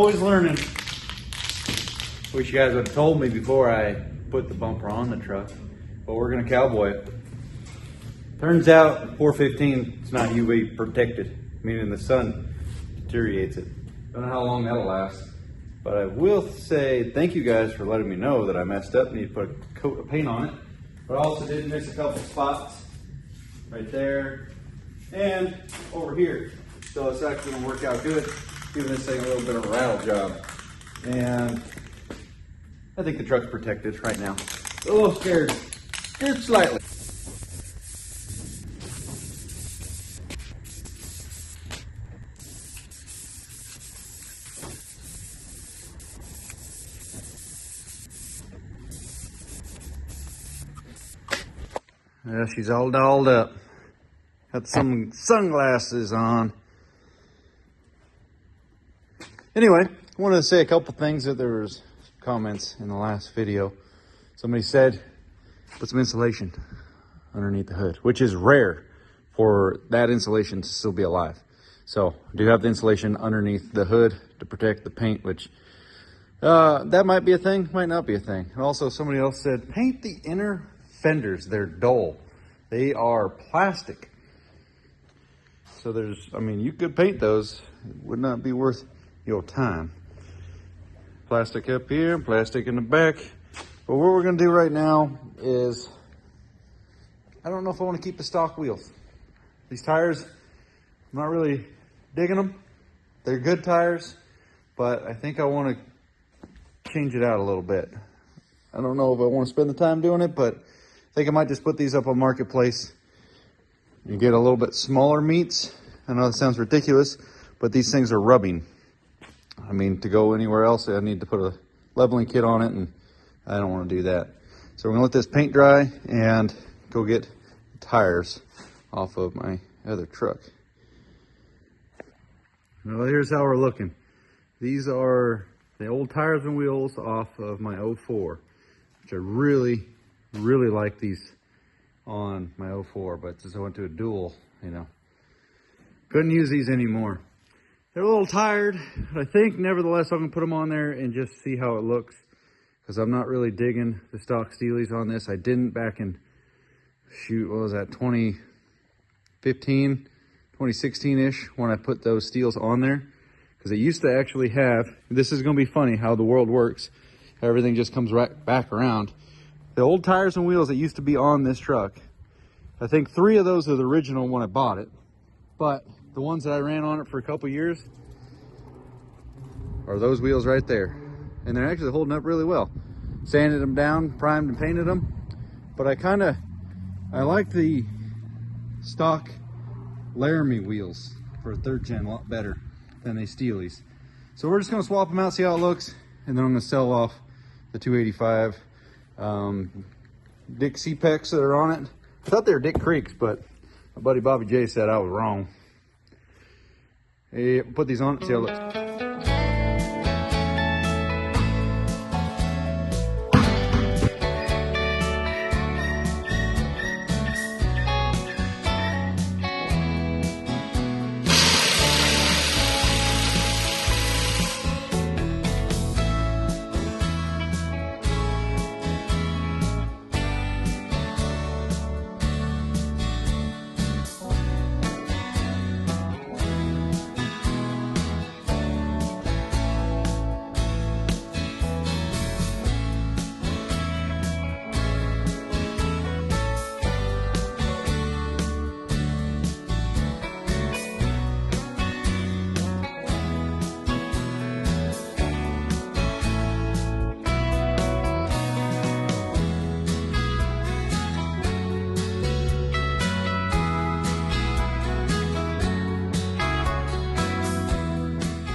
always learning. Wish you guys would have told me before I put the bumper on the truck, but we're gonna cowboy it. Turns out 415 is not UV protected, meaning the sun deteriorates it. Don't know how long that'll last, but I will say thank you guys for letting me know that I messed up and need to put a coat of paint on it. But I also did miss a couple spots right there and over here. So it's actually gonna work out good, giving this thing a little bit of a rattle job. And I think the truck's protected right now. A little scared slightly. Well, she's all dolled up. Got some sunglasses on. Anyway, I wanted to say a couple things that there was comments in the last video. Somebody said, put some insulation underneath the hood, which is rare for that insulation to still be alive. So I do have the insulation underneath the hood to protect the paint, which that might be a thing, might not be a thing. And also somebody else said, paint the inner fenders. They're dull. They are plastic. So I mean, you could paint those. It would not be worth your time. Plastic up here, plastic in the back. But what we're gonna do right now is, I don't know if I want to keep the stock wheels. These tires, I'm not really digging them. They're good tires, but I think I want to change it out a little bit. I don't know if I want to spend the time doing it, but I think I might just put these up on Marketplace and get a little bit smaller meats. I know that sounds ridiculous, but these things are rubbing. I mean, to go anywhere else, I need to put a leveling kit on it, and I don't want to do that. So we're gonna let this paint dry and go get tires off of my other truck. Well, here's how we're looking. These are the old tires and wheels off of my 04, which I really like these on my 04, but since I went to a dual, couldn't use these anymore. They're a little tired, but I think nevertheless I'm gonna put them on there and just see how it looks, because I'm not really digging the stock Steelies on this. I didn't back in, shoot, what was that, 2015, 2016-ish, when I put those steels on there, because it used to actually have, this is gonna be funny how the world works, everything just comes right back around. The old tires and wheels that used to be on this truck, I think 3 of those are the original when I bought it, but the ones that I ran on it for a couple years are those wheels right there. And they're actually holding up really well. Sanded them down, primed and painted them, but I like the stock Laramie wheels for a 3rd gen a lot better than the Steelies. So we're just gonna swap them out, see how it looks, and then I'm gonna sell off the 285 Dick C-Pecs that are on it. I thought they were Dick Creeks, but my buddy Bobby J said I was wrong. Hey, put these on, see how it looks.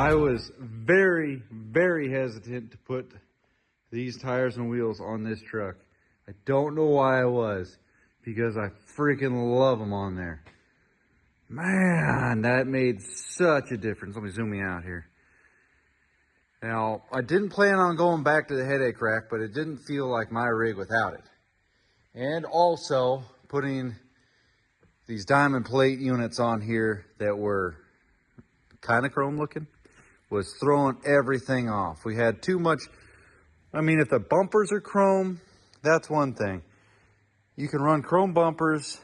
I was very hesitant to put these tires and wheels on this truck. I don't know why I was, because I freaking love them on there. Man, that made such a difference. Let me zoom me out here. Now, I didn't plan on going back to the headache rack, but it didn't feel like my rig without it. And also putting these diamond plate units on here that were kind of chrome looking, was throwing everything off. We had too much. I mean, if the bumpers are chrome, that's one thing. You can run chrome bumpers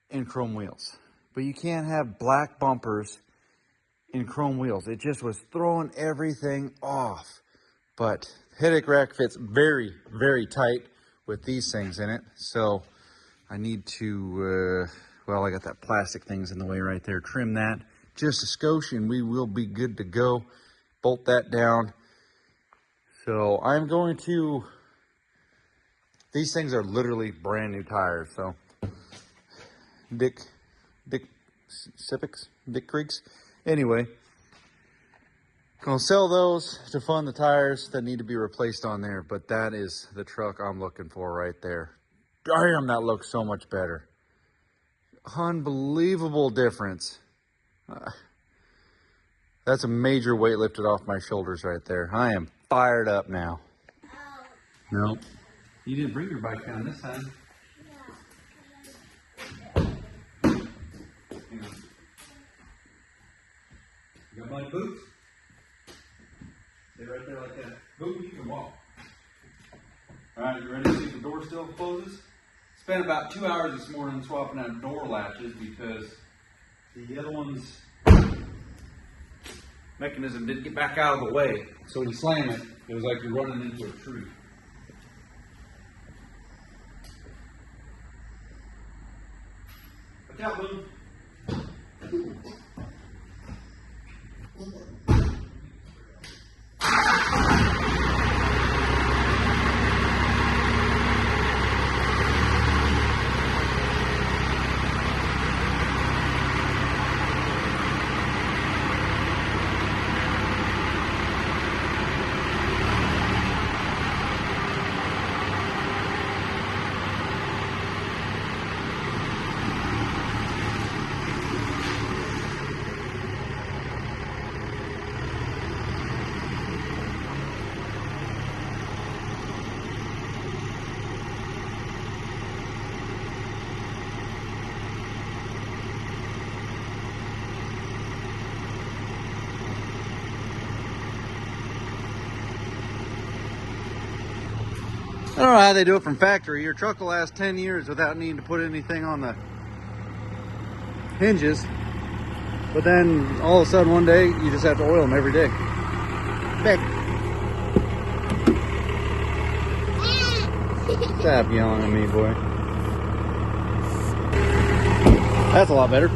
in chrome wheels, but you can't have black bumpers in chrome wheels. It just was throwing everything off. But headache rack fits very, very tight with these things in it. So I need to, well, I got that plastic things in the way right there. Trim that just a skosh and we will be good to go. Bolt that down. So I'm going to, these things are literally brand new tires. So Dick Creeks. Anyway, gonna sell those to fund the tires that need to be replaced on there. But that is the truck I'm looking for right there. Damn, that looks so much better. Unbelievable difference. That's a major weight lifted off my shoulders right there. I am fired up now. No, you didn't bring your bike down this time. You got my boots? Stay right there like that. Boom, you can walk. All right, you ready to see if the door still closes? Spent about 2 hours this morning swapping out door latches because the other one's mechanism didn't get back out of the way. So when you slam it, it was like you're running into a tree. Watch out, Boom. I don't know how they do it from factory. Your truck will last 10 years without needing to put anything on the hinges. But then all of a sudden one day, you just have to oil them every day. Back. Stop yelling at me, boy. That's a lot better.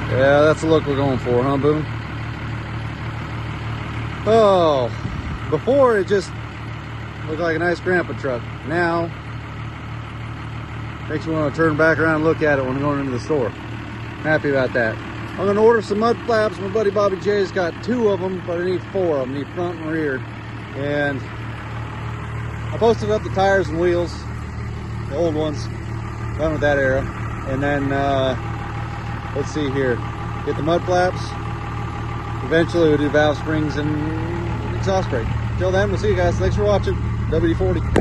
Yeah, that's the look we're going for, huh, Boone? Oh, before it just looked like a nice grandpa truck. Now, makes you want to turn back around and look at it when I'm going into the store. Happy about that. I'm going to order some mud flaps. My buddy Bobby J's got 2 of them, but I need 4 of them. I need front and rear. And I posted up the tires and wheels, the old ones, done with that era. And then, let's see here, get the mud flaps. Eventually we'll do valve springs and exhaust brake. Till then, we'll see you guys. Thanks for watching. WD-40.